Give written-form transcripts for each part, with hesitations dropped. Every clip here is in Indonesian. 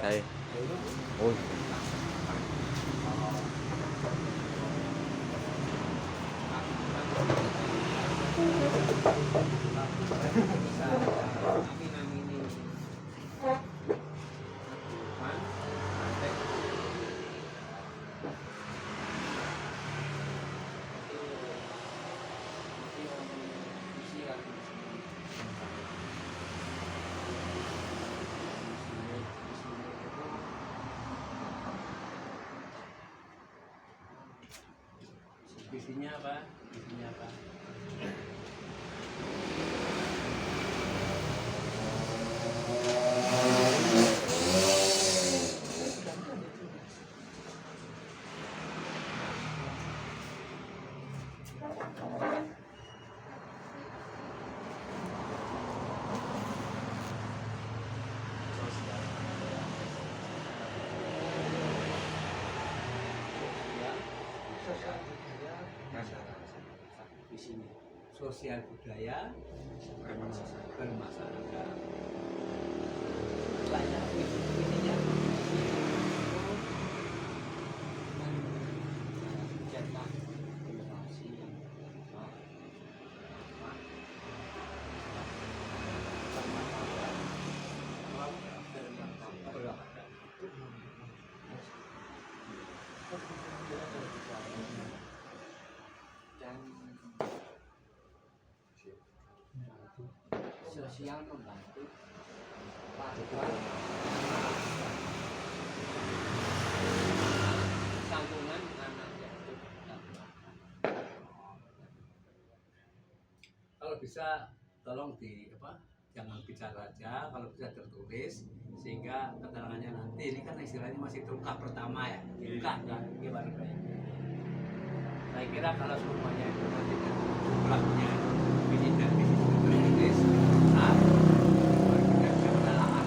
Đây. Ôi. Visinya apa? Visinya apa? Visinya sosial budaya bermasyarakat. Banyak visinya mencetak generasi yang dan sosial membantu warga sambungan anak yatim. Kalau bisa tolong jangan bicara aja, kalau bisa tertulis sehingga keterangannya nanti ini kan istilahnya masih terungkap pertama ya, diungkap kan gimana baik. Saya kira kalau semuanya itu nanti jumlahnya visi dan misi tertulis, nah kita bisa menelaah.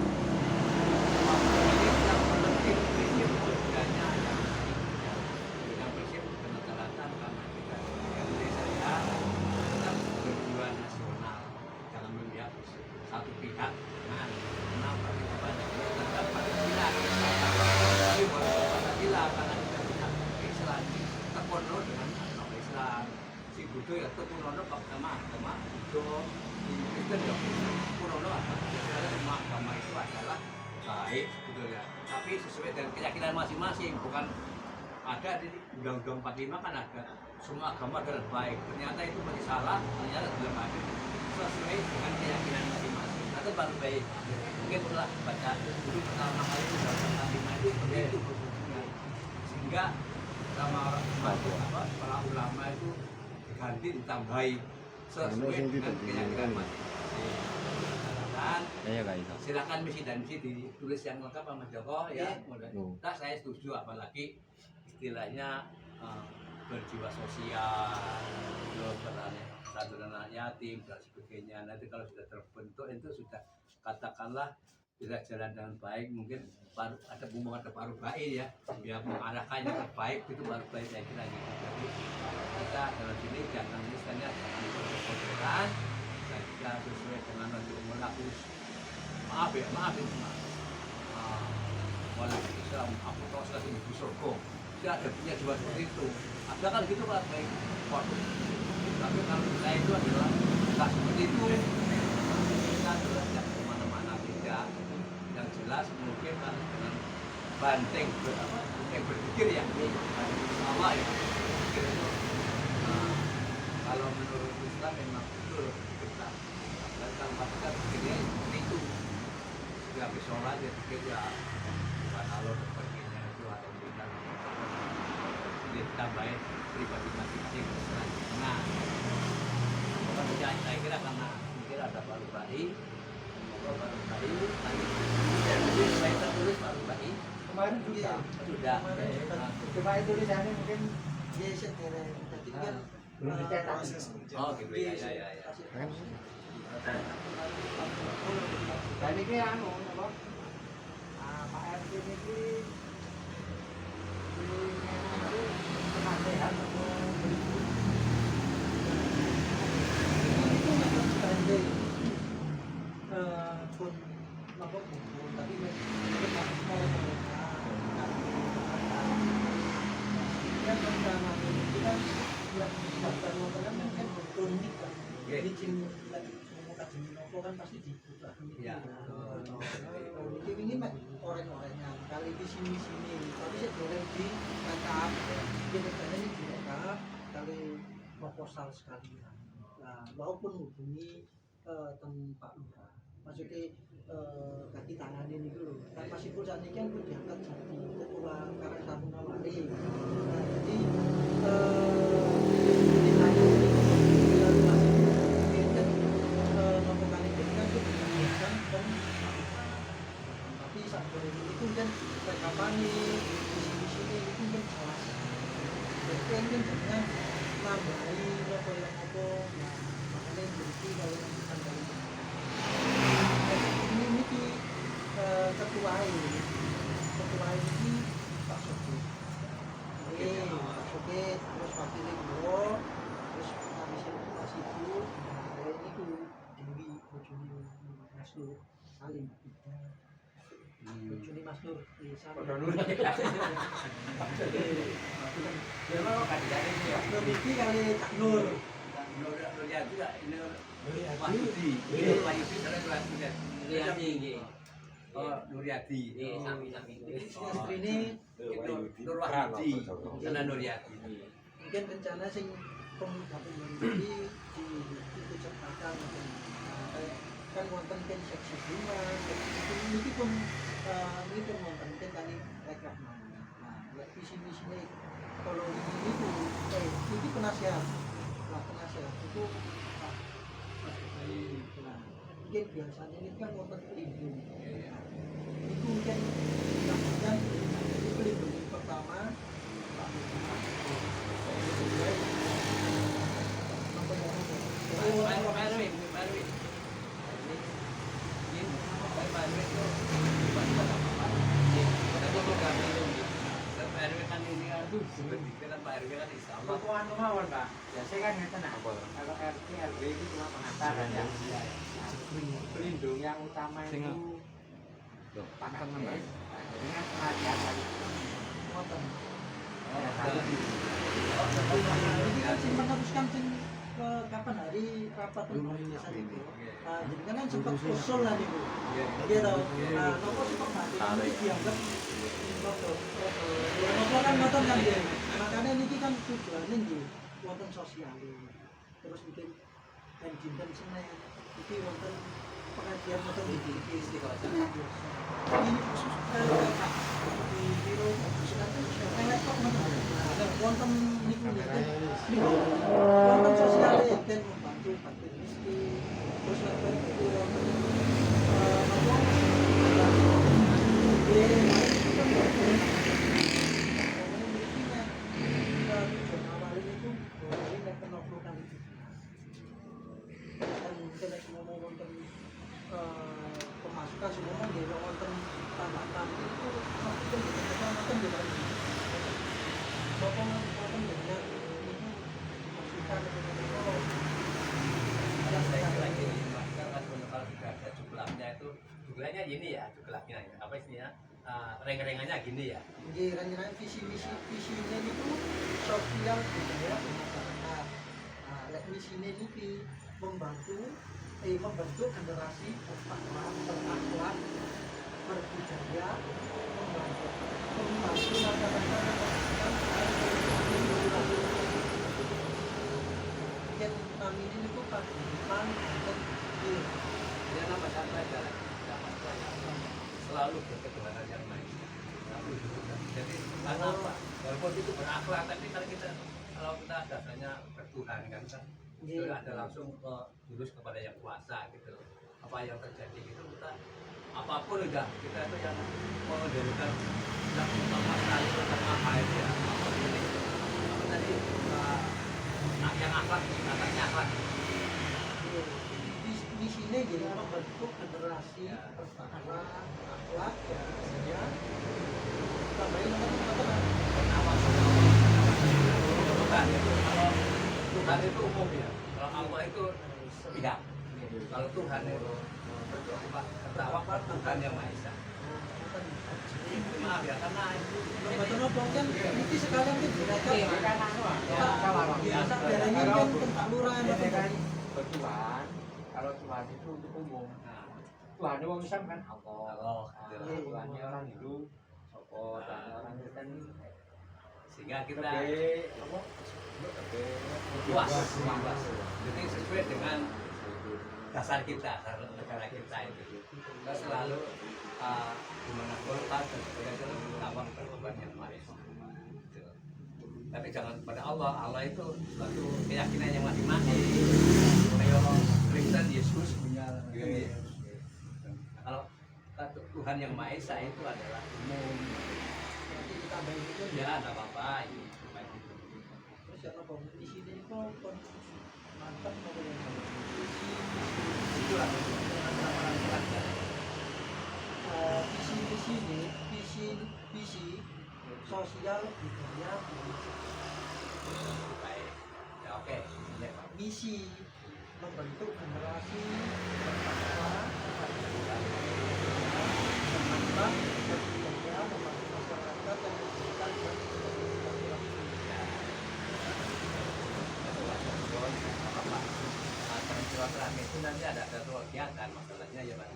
Ini yang penting prinsip kerjanya yang prinsip kenetralitan karena kita jadi saya tetap berjuang nasional, jangan memihak satu pihak. Nah, kenapa kita banyak tetap Pancasila? Tapi boleh Pancasila karena kita punya Islam, terkono dengan agama Islam. Si Buddha ya terkono agama Buddha, si Kristen ya terkono agama agama itu adalah baik, betul ya. Tapi sesuai dengan keyakinan masing-masing, bukan ada di Undang-Undang 45 kan ada semua agama adalah baik. Ternyata itu masih salah, ternyata belum ada sesuai dengan keyakinan masing-masing. Itu baru baik. Mungkin setelah baca dulu pertama kali itu Undang-Undang 45 itu seperti itu berfungsinya. Sehingga sama para ulama itu diganti ditambahi sesuai dengan keyakinan masing-masing. Silakan misi dan misi ditulis yang lengkap Mas Joko ya. Nah, saya setuju apalagi istilahnya berjiwa sosial, santunan anak yatim dan sebagainya. Nanti kalau sudah terbentuk itu sudah katakanlah bisa jalan dengan baik, mungkin ada paruh baik ya, mengarahkan yang terbaik itu baru baik saya kira gitu. Jadi kita dalam sini jangan misalnya jangan kita sesuai dengan melakukan maaf itu mas walaupun Islam aku tahu sekali ibu surga tidak ada punya jiwa seperti itu ada kan gitu kan baik waktu tapi kalau kita itu adalah tidak seperti itu kita belajar kemana-mana tidak yang jelas mungkin kan dengan banteng berpikir ya sama ya berpikir itu kalau menurut Islam memang betul kita dan kalau kita pikirnya seperti itu sudah habis sholat ya pikir ya bukan Allah dan sebagainya itu atau tidak jadi kita baik pribadi masing-masing nah saya kira karena mikir ada baru bayi nanti saya tertulis baru bayi kemarin sudah cuma itu tulisannya mungkin dia sendiri jadi kan belum dicetak. Oh gitu ya. Dan ini anu apa? Pak RT ini penasehat atau pun apa buku tapi izin mau kaji nopo kan pasti dibutuhkan itu. Iya. Kalau ini mek orang-orangnya kali di sini tapi saya boleh di rekap jadi ini di rekap kali proposal sekalian. Nah walaupun hubungi Pak Lurah maksudnya kaki tangan ini dulu kan masih pusat ini kan pun diangkat jadi ketua Karang Taruna Wali. Nah jadi tapi saat itu kan rekapan di sini itu kan jelas. Jadi kan jangan nambahi apa makanya berarti kalau nanti tanggal ini ketua ini Pak Soki. Pak Soki terus wakilnya Bro, terus habisnya Mas Ibu, ini tuh Dewi bojone Mas Nur saling bojone Mas Nur di sana. Ya lo kadang ini ya. Nur iki kali Cak Nur. Nuryati ya ini Wahyudi. Ini Wahyudi dari Nuryati nggih. Oh, Nuryati. Nggih, sami-sami. Istrine itu Nur Wahyudi, sana Nuryati. mungkin rencana sing pemuda ini di cetakan kan wonten kan seksi 5 ini pun wonten kan kali rekap nah visi-visine kalau ini itu penasihat itu nah mungkin biasanya ini kan wonten pelindung itu mungkin kemudian pelindung pertama Pokoknya kemauan Pak, biasanya kan ngeten kalau RT RW itu cuma pengantaran ya. Pelindung yang utama itu Pak Kades dengan pengajian lagi. Ini kan sing meneruskan sing kapan hari rapat organisasi itu. Jadi kan sempat usul lah nih Bu. Gitu. Nah, nopo sih Pak Bati ini dianggap nopo. Ya nopo kan ngoten kan ya. Makanya niki kan tujuannya nggih wonten sosial. Terus bikin dan seneng. Iki wonten pengajian wonten iki istiqomah. Ini khusus di biro laptop wonten niku wonten sosial dan membantu miskin terus wonten itu wonten pemasukan semua kan dia wonten tambahan itu maksudnya macam-macam dia bapak dengan itu masukan Ada saya lagi kalau sudah ada juklaknya itu juklaknya gini ya juklaknya ya apa istilahnya reng-rengannya gini ya. Jadi rencana visinya itu sosial budaya masyarakat. Nah, visinya itu membentuk generasi berakhlak, berbudaya, membantu masyarakat. Mungkin kami ini tuh Pakistan dan Dia nama saya selalu berketuhanan yang maha esa. Jadi karena apa? Walaupun itu berakhlak, tapi kalau kita dasarnya bertuhan kan itu ada langsung jurus kepada yang kuasa gitu. Apa yang terjadi itu kita apapun udah kita itu yang mendirikan yang utama sekali tentang apa itu ya. Apa tadi yang akhlak, katanya akhlak. di sini jadi membentuk generasi akhlak ya tambahin apa Kalau Tuhan itu umum ya, kalau Allah itu sepihak. Kalau Tuhan itu bertawakal Tuhan yang Maha Esa. Maaf ya, karena betul kan ini sekalian tuh direkam biasa berenya kan Pak Lurah Tuhan, kalau Tuhan itu untuk umum. Nah, Tuhan itu orang Islam kan Allah. Allah, Nah, Tuhannya orang Hindu, Sopo, Tuhannya orang Kristen. sehingga kita apa? luas. Jadi sesuai dengan dasar kita, dasar negara kita itu. Kita selalu dimanapun kita selalu melawan Tuhan yang Maha Esa. Tapi jangan kepada Allah. Allah itu suatu keyakinan yang masing-masing. Kayak Kristen Yesus punya. Kalau Tuhan yang Maha Esa itu adalah umum. Nanti kita ambil itu Ya, ada apa-apa. terus ya apa di sini itu mantap mau yang Itulah dengan visi di sini visi sosial budaya baik. Ya, oke. Ya, Pak. misi membentuk generasi bertakwa bermanfaat bagi budaya membantu masyarakat dan menciptakan Silaturahmi itu nanti ada satu kegiatan masalahnya ya Pak.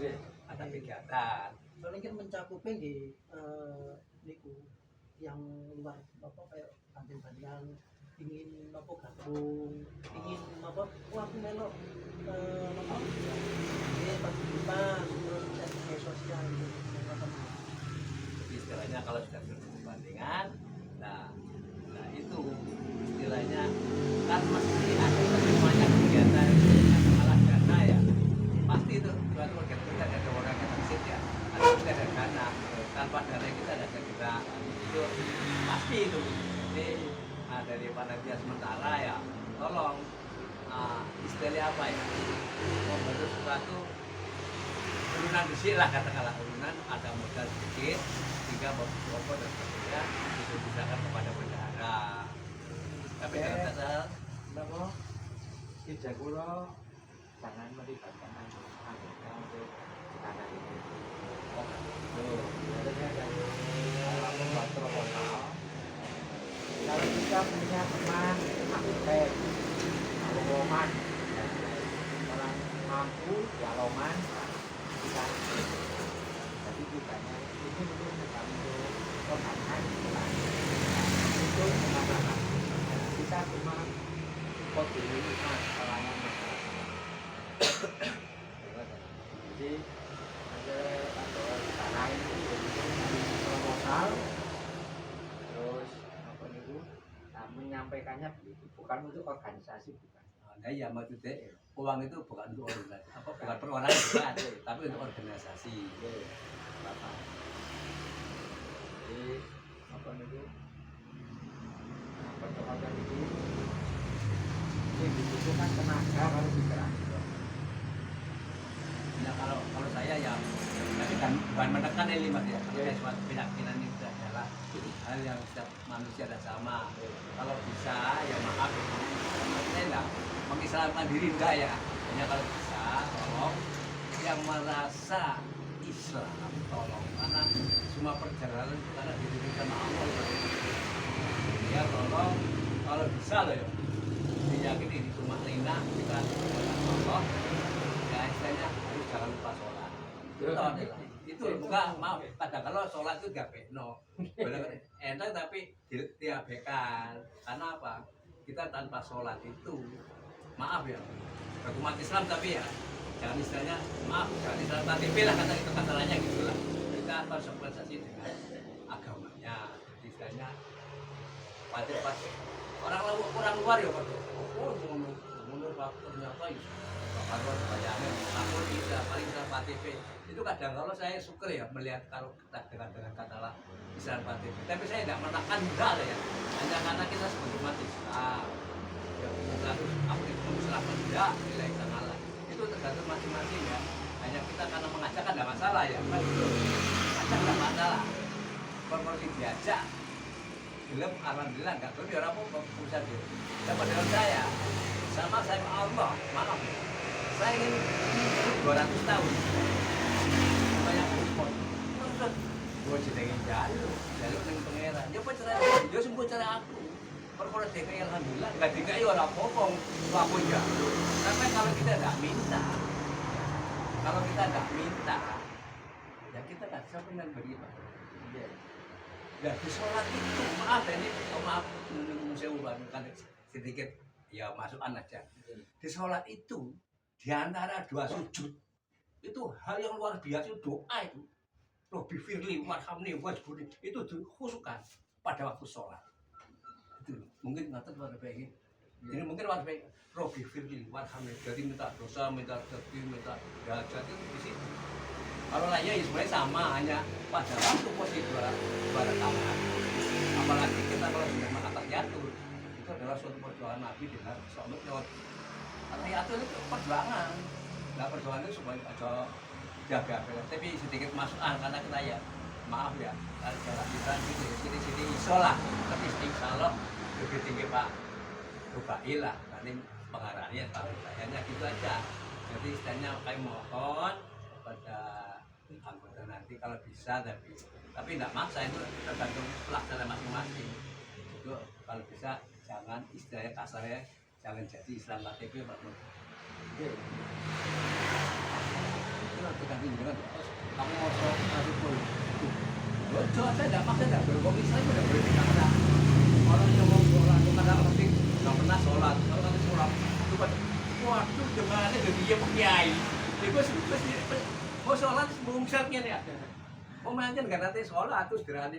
Ada kegiatan. soalnya kan mencakupi di niku yang luar apa kayak panjang-panjang ingin apa gabung ingin apa wah melok apa ini paguyuban terus media sosial gitu. Jadi istilahnya kalau sudah berbandingan, nah itu istilahnya kan mesti ada semuanya kegiatan yang malah dana ya. Pasti itu suatu kegiatan kita ada orang yang eksis ya. Kita ada dana, tanpa dana kita ada gerak itu pasti itu. Jadi dari panitia sementara ya tolong istilahnya apa ya, membentuk suatu urunan besi lah katakanlah, urunan ada modal sedikit sehingga bapak dan sebagainya itu diserahkan kepada bendahara. Tapi dalam dasar Kenapa? Tidak kulo jangan melibatkan anggota untuk karena ini. Biasanya dari orang membuat proposal. Kalau kita punya teman arsitek, loman, orang mampu, ya loman, kita. Jadi kitanya ini untuk pembangunan untuk pembangunan. Kita cuma kontinuitas pelayanan masyarakat. Jadi ada tanah ini proposal, terus apa itu menyampaikannya begitu, bukan untuk organisasi bukan. nah ya maksudnya uang itu bukan untuk organisasi, apa bukan perorangan bukan, tapi untuk organisasi. Bapak. Jadi apa itu? Pertolongan itu ini dibutuhkan tenaga kalau digerakkan. Nah kalau saya ya tapi kan bukan menekan ini mas ya, kalau saya suatu keyakinan itu adalah hal yang setiap manusia ada sama. Kalau bisa ya maaf, maksudnya enggak mengislamkan diri enggak ya, hanya kalau bisa tolong yang merasa Islam tolong, karena semua perjalanan itu karena dididik sama Allah ya, tolong kalau bisa loh ya diyakini di rumah Lina kita Allah ya, istilahnya harus jangan lupa sholat itu bukan maaf, kadang kalau sholat itu gak no benar enak tapi diabaikan. Karena apa, kita tanpa sholat itu maaf ya umat Islam, tapi ya jangan istilahnya maaf, jangan istilah KTP lah kata itu katanya gitu lah, kita harus berkonsekuensi dengan agamanya. Jadi istilahnya pas orang luar ya pak, mundur waktu ternyata baru bayangin aku tidak paling bisa KTP itu. Kadang kalau saya syukur ya melihat kalau kita dengan katalah Islam KTP, tapi saya tidak menekan enggak lah ya, hanya karena kita sebagai umat Islam ya harus aku itu Islam enggak nilai sana lah, itu tergantung masing-masing ya. Hanya kita karena mengajak kan tidak masalah ya, kan ngajak tidak masalah, proporsi diajak film alhamdulillah enggak tahu orang pun bisa dia. Sama dengan saya sama Allah, maaf saya ingin 200 tahun banyak support terus gue jadi jalur dengan pangeran dia percaya dia sembuh cara aku Perkara DKI alhamdulillah, nggak DKI orang apa-apa, walaupun jalur. Tapi kalau kita nggak minta, ya kita nggak bisa dengan begitu. Ya di sholat itu, maaf saya ubahkan sedikit, ya masukan aja. Di sholat itu, di antara dua sujud, itu hal yang luar biasa, doa itu. Robbi firli warhamni wajbuni itu dikhususkan pada waktu sholat. Itu mungkin nggak tahu ada baiknya. Ini mungkin ada baik Robbi firli warhamni, jadi minta dosa, minta rezeki, minta derajat itu di situ. Kalau lainnya ya sebenarnya sama, hanya pada waktu posisi dua rakaat. Apalagi kita kalau sudah mengatakan yatul, itu adalah suatu perjuangan Nabi dengan sholat lewat. Yatul itu perjuangan. Nah perjuangan itu supaya jaga, tapi sedikit masukan karena kita ya maaf ya kalau jalan kita sini isolah, tapi insya Allah lebih tinggi Pak Rubai lah nanti pengarahnya Pak Rubainya gitu aja. Jadi istilahnya kami mohon pada anggota nanti kalau bisa, tapi tidak maksa, itu tergantung pelaksana masing-masing. Itu kalau bisa jangan istilahnya kasarnya jangan jadi Islam KTP Pak Nur. Tergantung dengan kamu mau satu pun bocor saya tidak maksa, tidak berkomis saya sudah berhenti karena orang yang mau sholat itu kadang pasti nggak pernah sholat. Kalau nanti sholat itu kan waduh jemaahnya jadi dia kiai itu mau sholat sebelum misalnya ya mau mancing nggak nanti sholat terus dirani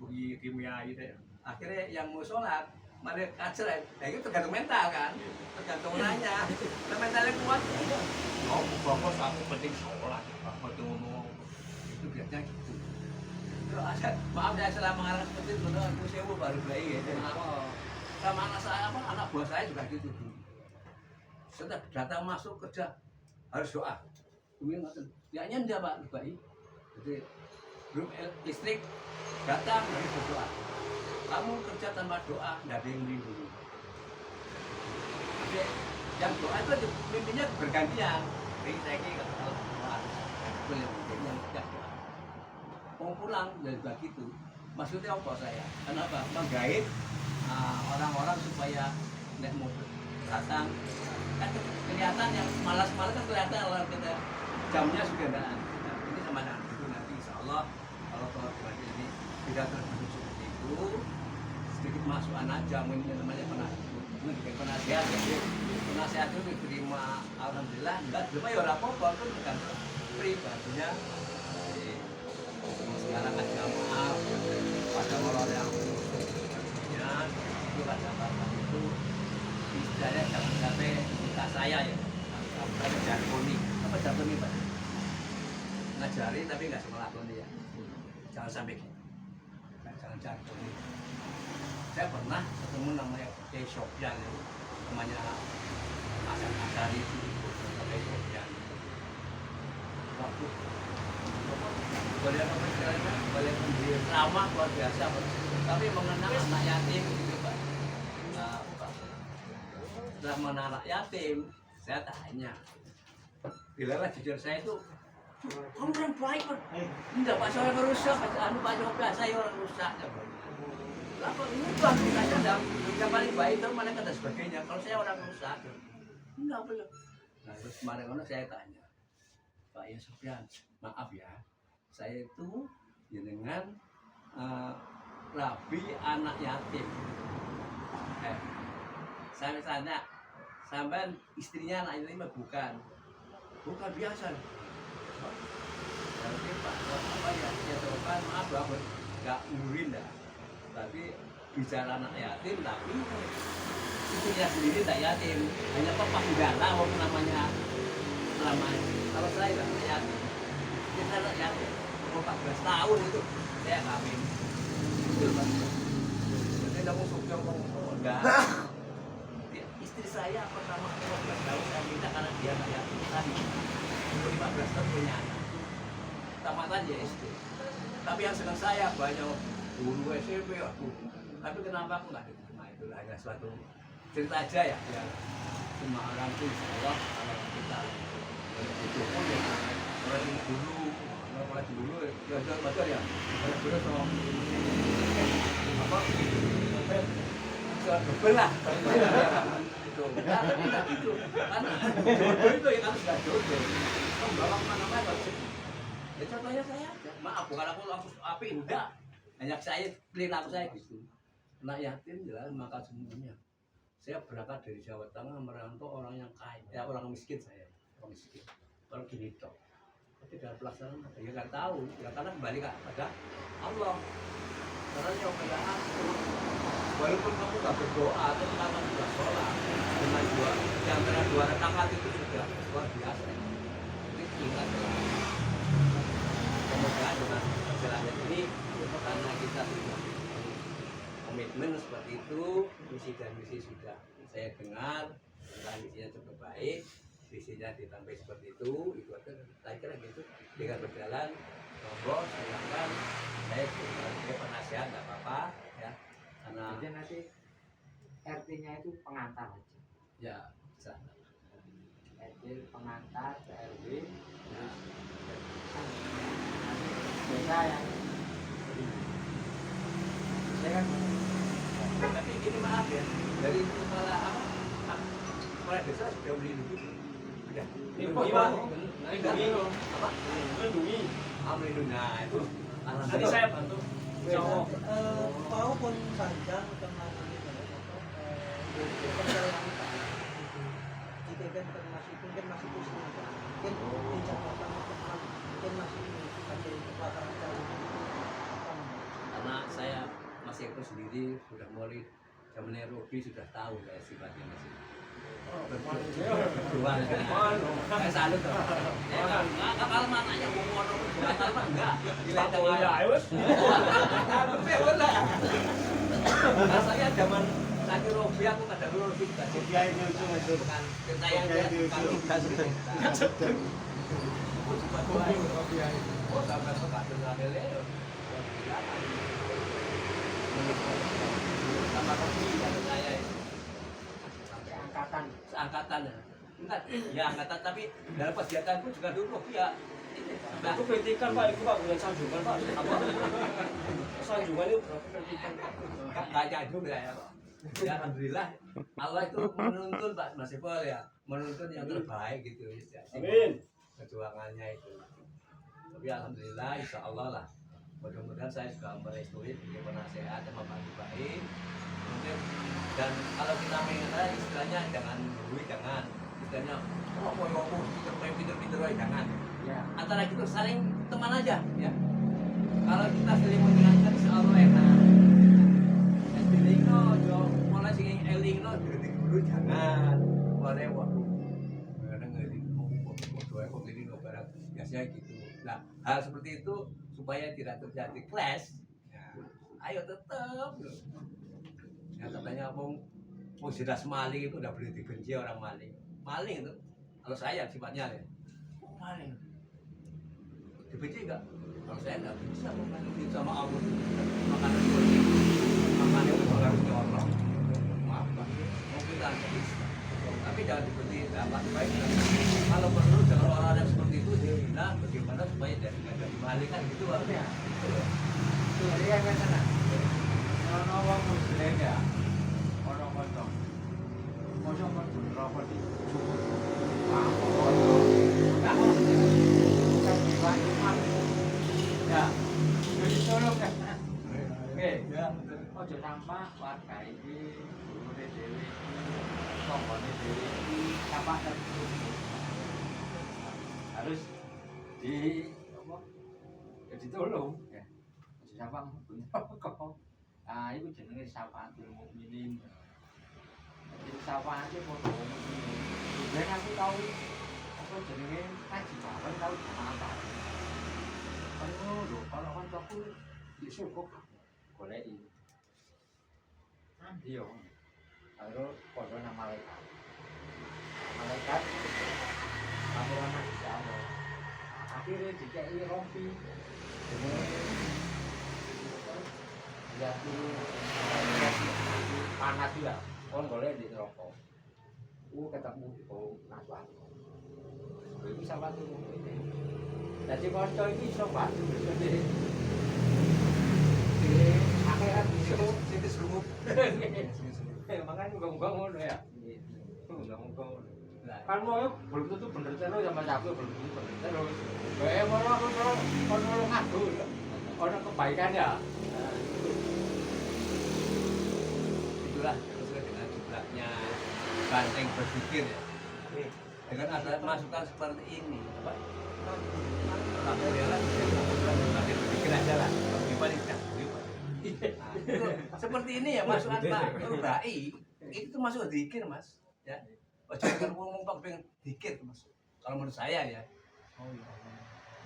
bagi kimia gitu ya. Akhirnya yang mau sholat malah kacau, nah itu tergantung mental kan, tergantung nanya. Nah mentalnya kuat, oh bapak aku penting sholat, bapak tuh ngomong itu biasanya gitu. Terus maaf saya selama mengarah seperti itu, aku sewa baru bayi ya. Sama anak saya apa, anak buah saya juga gitu. Setiap datang masuk kerja harus doa. Kemudian ya dia Pak bayi. Jadi belum listrik datang harus berdoa. Kamu kerja tanpa doa, tidak ada yang melindungi. Yang doa itu mimpinya bergantian. Jadi saya kira kalau doa, boleh yang tidak doa. Mau pulang dari begitu, maksudnya apa saya? Kenapa? Menggait orang-orang supaya tidak mau datang. Kan kelihatan yang malas-malas kan kelihatan kalau kita jamnya sudah tidak ada. Ini sama dengan itu nanti insya Allah kalau berarti ini tidak terbentuk seperti itu. Sedikit masukan aja, mungkin namanya penasihat ya. Penasihat itu diterima alhamdulillah, enggak terima ya orang apa-apa pun tergantung pribadinya. Sekarang kan jamaah pada orang yang punya itu kata-kata itu istilahnya jangan sampai kita saya ya sampai jargoni apa jargoni Pak ngajari tapi nggak semua lakoni ya, jangan sampai gitu, jangan jargoni. Saya pernah ketemu namanya Kiai Sofyan, namanya Hasan Asari itu Kiai Sofyan. Waktu beliau menjadi ramah luar biasa, tapi mengenal anak yatim gitu Pak. Setelah mengenal anak yatim, saya tanya, bila jujur saya itu, kamu orang baik Pak. Tidak Pak, saya orang rusak, Pak Sofyan saya orang rusak. Apa ini bang, saya sedang yang paling baik itu mana kata sebagainya. Kalau saya orang rusak, enggak boleh. Nah terus kemarin saya tanya, Pak ya Sofyan, maaf ya, saya itu dengan rabi anak yatim. Saya tanya, sampai istrinya anak yatim bukan biasa. Jadi Pak, apa ya? Ya kan maaf aku nggak ngurin dah. Tapi bicara anak yatim, tapi istrinya sendiri tak yatim, hanya papa enggak tahu namanya selamanya. Kalau saya anak yatim, kita anak yatim, 14 tahun itu saya kawin. Betul Pak. Jadi kamu suka ngomong enggak? Istri saya pertama 15 tahun saya minta karena dia anak yatim tadi. 15 tahun punya anak. Tamatan ya SD. Tapi yang senang saya banyak guru SMP aku, tapi kenapa aku nggak diterima? Itu hanya suatu cerita aja ya, yang semua orang itu insya Allah kalau kita itu pun ya mulai dulu ya betul ya, mulai dulu sama apa sholat double lah. Itu. Nah, tapi tidak gitu. Karena jodoh itu ya kan sudah jodoh. Kamu bawa kemana-mana kalau sedih. Ya contohnya saya aja. Maaf, bukan aku api enggak. Hanya saya, perilaku saya gitu. Anak yatim jelas makan semuanya. Saya berangkat dari Jawa Tengah merantau orang yang kaya, ya orang miskin saya, orang miskin. Kalau gini toh, tapi dalam pelaksanaan ya nggak tahu, ya karena kembali pada Allah. Karena yang pada aku, walaupun kamu nggak berdoa, tapi kamu juga sholat dengan dua, di antara dua rakaat itu sudah luar biasa. Jadi ingatlah, semoga dengan perjalanan ini, karena kita sudah komitmen seperti itu, misi dan misi sudah saya dengar, tentang misinya cukup baik, visinya ditambah seperti itu aja, saya kira gitu. Dengan berjalan, monggo silakan, saya sebagai penasihat nggak apa-apa, ya, karena Jadi nanti RT-nya itu pengantar aja. ya bisa. RT pengantar ke RW, Ya. biasa yang saya kan Tapi gini maaf ya, dari kepala apa? Kepala desa sudah melindungi. Sudah. Melindungi, Pak. Melindungi. Apa? Melindungi. Melindungi. Nah itu. Nanti saya bantu. Insya Pau pun sanjang teman jika kan masih pusing kan di Jakarta mungkin masih ada kebakaran Karena saya masih itu sendiri sudah mulai zamannya Robi sudah tahu kayak sifatnya masih. Berjuang. Saya salut tuh. Nggak kalau mananya ngomong bukan mah enggak. Gila ya, ayo. Saya zaman lagi Robi aku kadang Robi juga. Ya ini itu. Bukan kita yang oh sampai ke kadang ngambilnya sama Robi kata saya sampai angkatan. seangkatan ya. Enggak, ya angkatan tapi dalam kegiatanku juga dulu ya. Itu kritikan Pak, itu Pak, bukan sanjungan Pak. Apa? Sanjungan itu berapa kritikan? Banyak juga ya Pak. Ya alhamdulillah Allah itu menuntun Pak Mas Ipol ya, menuntun yang terbaik gitu ya. Amin. Perjuangannya itu. Tapi alhamdulillah insya Allah lah. Mudah-mudahan saya juga merestui sebagai penasehat yang membantu baik. Mungkin dan kalau kita mengenai istilahnya jangan dulu jangan istilahnya mau pinter-pinter jangan. Ya. Antara kita saling teman aja ya. Kalau kita saling mengingatkan insya Allah enak. Eling no, jo mulai sing eling no dulu jangan. Mulai waktu kadang ngeling mau kok ini no barang biasanya gitu. Nah hal seperti itu supaya tidak terjadi clash. Ya, ayo tetap. Ya katanya mau jelas maling itu udah boleh dibenci orang maling. Maling itu kalau saya sifatnya ya maling dibenci enggak? Kalau saya enggak bisa mengikuti sama Allah. Makanan itu makannya itu harus nyolong. Maaf Pak, mungkin tak bisa. Tapi jangan dibenci, dapat baik. Kalau perlu jangan orang-orang seperti itu dibina bagaimana supaya tidak maling kan gitu Pak. Ya. Jadi yang kan sana. Ono wong muslim ya. Ono kanca. Kanca kan rokok di. Ya, jadi tolong kan. Oke, ojo sampah warga ini, gurune dewi, tombone dewi, sampah tertutup. Harus di apa? Ya ditolong. Ya, ojo sampah kok. Nah, itu jenenge syafatul mukminin. Jadi syafaat itu foto mukminin. Jangan aku tahu apa jenenge kaji bareng tahu apa. Oh, lho, kalau kancaku di suku goleki. Nanti yo. Karo padha nang malaikat. Malaikat laporan nang Allah. Akhirnya dikei rompi. Ya panas juga. Kon golek di rokok. Ketemu di naswa. Itu sama tuh ini. Jadi konco ini iso bantu di akhirat itu Situs rumah. Makanya muka-muka ngono ya. Muka-muka ngono. Kan mau belum tentu bener terus sama capek belum tentu bener terus. Ono ngadu. Ono kebaikan ya. Itulah sesuai dengan jumlahnya banteng berpikir ya. Dengan ada masukan seperti ini, apa? Banteng berpikir aja lah. Gimana seperti ini ya masukan Pak Rubai itu tuh masuk dikir mas ya. Jangan ngomong Pak pengen dikir mas. Kalau menurut saya ya.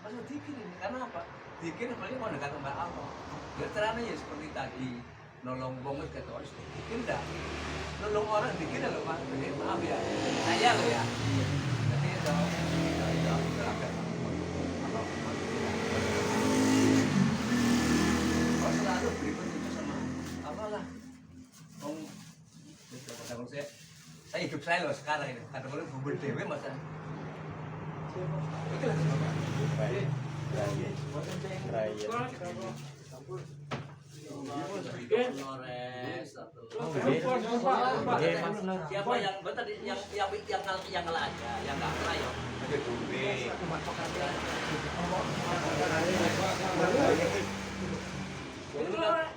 Masuk dikir ini karena apa? Dikir apalagi mau dekat sama Allah. Ya caranya ya seperti tadi nolong bongus kata orang dikir dah. Nolong orang dikir loh Pak. Maaf ya. Saya loh ya. Jadi itu selalu beri petunjuk sama Allah lah. Kalau saya hidup saya loh sekarang ini. Kadang-kadang bubur dewe masa. Itu lah. Siapa yang betul yang kalah aja, yang nggak kalah ya.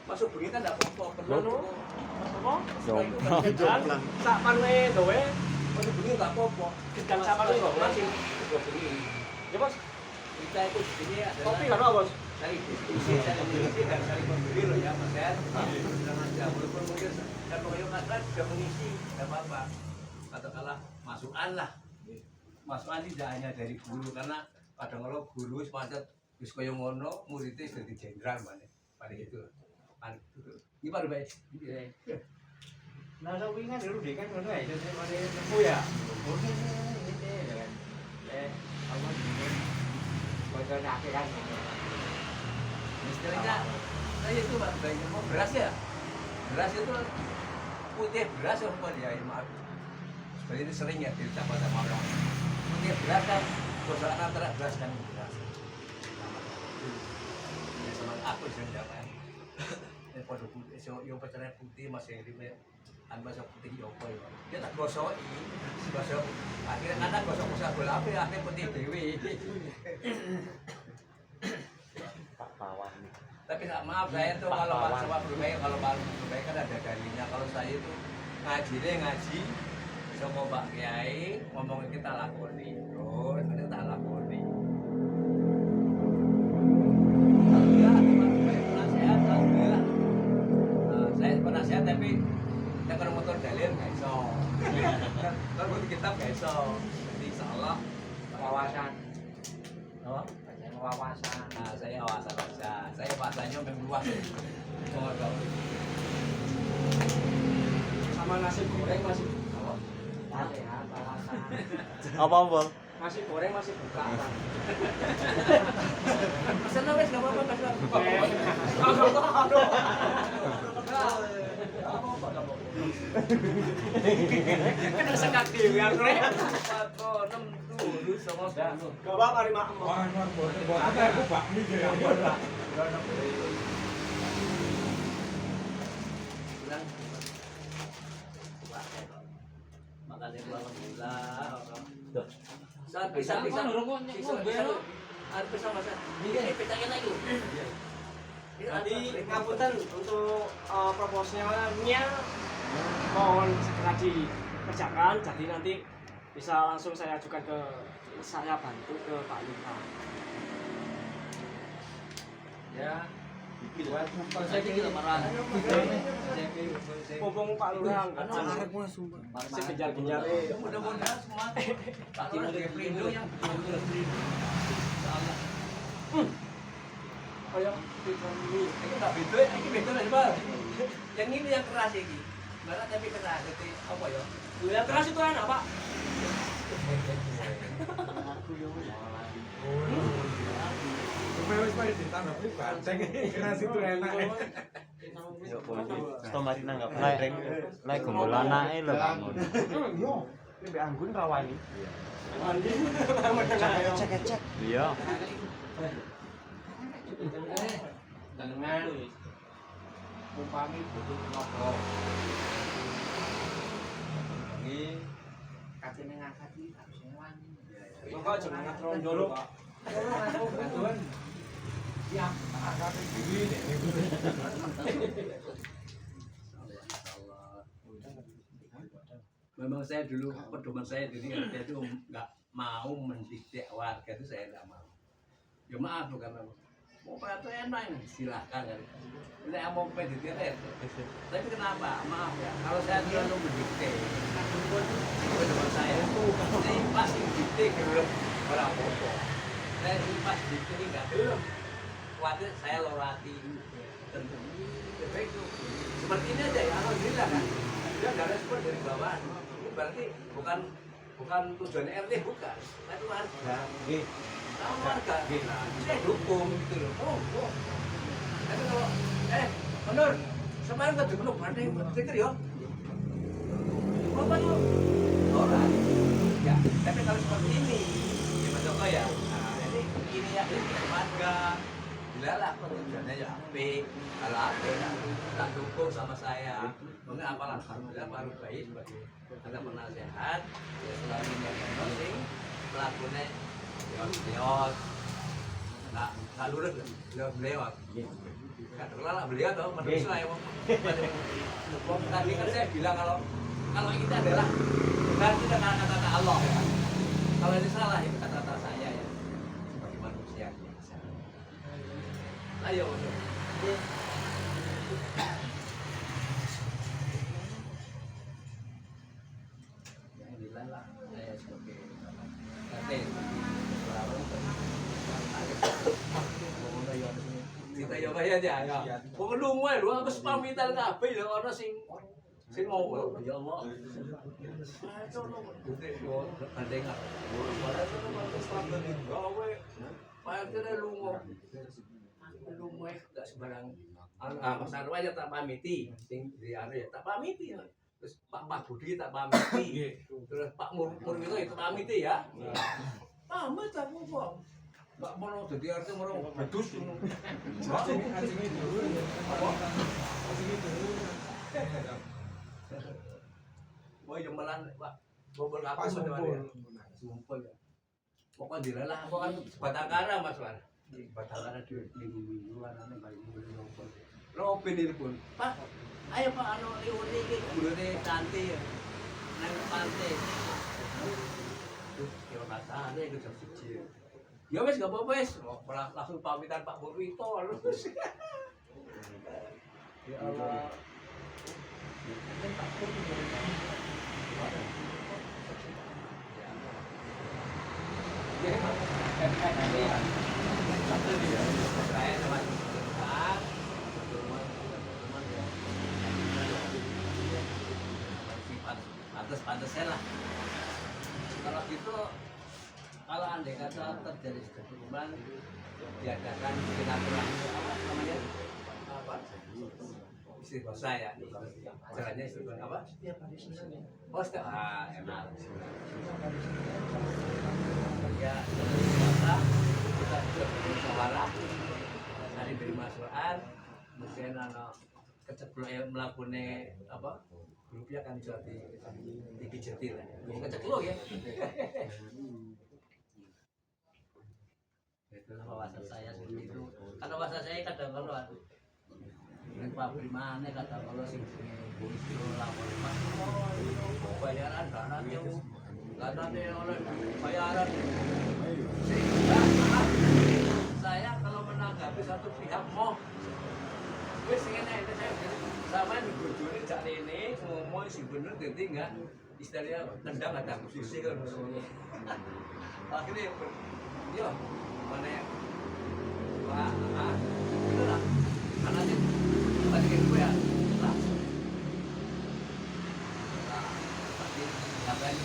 Masuk begini kan enggak apa-apa, perlu. Jomplang. Sak panwe doe. Masuk begini enggak apa-apa. Gedang sak panwe kok masih. Ya, Bos. Kita itu ini adalah Kopi kan, Bos? cari diskusi, cari mengisi dan cari memberi loh ya Mas ya. Jangan ya walaupun mungkin dan pokoknya kata sudah mengisi, tidak apa-apa. Katakanlah masukan lah. Masukan tidak hanya dari guru karena kadang-kadang guru semacam wis koyo ngono, muridnya jadi jenderal mana. Pada itu. Gimana baik? Nah, so wingan dulu deh kan ngono ya, jadi mari nemu ya. Ini ya kan. Apa ini? Bocor akhir kan. Istilahnya saya itu Pak banyak mau beras ya. Beras itu putih beras apa dia maaf. Seperti itu sering ya diucapkan sama orang. Putih beras kan gosok antara beras dan beras. Ya sama aku sering dapat. Pada putih, yang pacarnya putih masih ini kan bahasa putih yopo ya. Dia tak gosok akhirnya kadang gosok bola api akhirnya putih dewi. Tapi maaf saya tuh kalau Pak Sobat Berbaik kalau Pak Berbaik kan ada dalilnya. Kalau saya itu ngaji sama Pak Kiai ngomongin kita lakoni terus kita lakoni. Saya penasehat tapi yang kalau motor dalil nggak iso. Kalau butuh kitab nggak iso. Jadi insya Allah Wawasan. apa? Wawasan. Nah, saya wawasan aja. Saya bahasanya memang luas ya. Sama nasi goreng masih Ya, wawasan. Apa? nasi goreng masih buka. Pesan wes nggak apa-apa pesan. Kena sekak dewe aku rek. 4, 6, 7, 9. Gak apa-apa mari mak. Makanya alhamdulillah. Saat bisa harus bisa masa. Ini pecahnya lagi. Nanti ngapunten untuk proposalnya mohon segera dikerjakan, jadi nanti bisa langsung saya ajukan ke saya bantu ke Pak Lurah. Ya. Buat Saya kita marah. Mumpung Pak Lurah si genjar-genjar Mudah-mudahan semua Pak Lurah sebagai pelindung yang betul-betul pelindung. Insyaallah. kayak ini. Ini enggak beda, ini beda lah Pak. Yang ini yang keras ini. Mana tapi keras jadi apa ya? Yang keras itu enak Pak. wis mari ditanggapi banteng keras itu enak. Stomati nanggap naik gembol anake lho kamu. Yo, ini mbek anggun rawani. Mandi. Cek. Iya. Dengan umpami butuh tenaga. Ini katene ngangkat iki harus ngewangi. Maka jangan ngatron dulu, Pak. Bantuan. Siap, angkat diri nek. Memang saya dulu pedoman saya jadi kerja itu nggak mau mendidik warga itu saya nggak mau. Ya maaf bukan mau itu enak ini silakan kan. Ini mau pendidik ya. Tapi kenapa? Maaf ya. Kalau saya terlalu mendidik, pedoman saya ini pasti mendidik belum orang apa. Saya ini pas didik nggak belum. Khawatir saya lorati tentu. Seperti ini aja ya. Alhamdulillah kan. Dia ada respon dari bawah. Berarti bukan tujuan RT bukan, tapi warga. Tahu warga. Saya dukung gitu loh. Oh. Tapi kalau Menur, semalam nggak dipenuh banding pikir ya. Bapak yuk. Orang. Ya, tapi kalau seperti ini, ya Mas Joko ya. Nah, ini ya ini warga. Bilalah tujuannya ya apik. Kalau apik tak dukung sama saya. Mungkin apalah alhamdulillah Pak Rubai sebagai ada penasehat ya selalu yang pelakunya lewat nggak lurus lewat nggak terlalu beliau atau manusia yang tadi kan saya bilang kalau kita adalah benar itu kata-kata Allah ya. Kalau ini salah itu kata-kata saya ya sebagai manusia biasa. Ayo saya sebagai RT kita coba aja ya. Wong lunga wae lho wis pamitan kabeh lho ana sing mau ya Allah. Lunga gak sembarang. Mas Arwa aja tak pamiti, sing di anu ya tak pamiti. Terus Pak Budi tak pamiti, terus Pak Murwito itu pamiti ya. Pamit aku kok. Mbak mau jadi RT mau bedus. Anjing dulu. Apa? Anjing dulu. Wah jembalan Pak. Bobol aku sebenarnya. Sumpah ya. Pokoknya dilelah apa kan Batangkara Mas Wan. Batangkara di minggu anane kali minggu. Lo opini pun. Pak, ayo Pak anu liuri iki gurune cantik ya. Nang pantai. Terus yo rasane itu jam 1. Ya wis gak apa-apa wis. Langsung pamitan Pak Murwito terus. Ya Allah. Pantas-pantasnya lah. Kalau gitu, kalau andai kata terjadi kecukupan, diadakan silaturahmi apa namanya? Apa? Istighfar saya. Caranya istighfar apa? Setiap hari Senin. Oh, enak. Ya, puasa kita bermusyawarah. Hari bermusyawarah, mungkin anak keceplok yang melakukan apa? Grupnya kan jadi dipijetil lah. Keceplok ya. Itulah wawasan saya seperti itu. Karena wawasan saya kadang-kadang ini pabrik mana kata kalau sing polisi lapor mas bayaran dana jauh dana oleh bayaran sehingga saya kalau menanggapi satu pihak mau wes ingin saya sama di bojone cak ini ngomong sih bener jadi enggak istilahnya tendang ada posisi kan akhirnya ya mana wah itu lah karena tadi gue ya pasti ngapain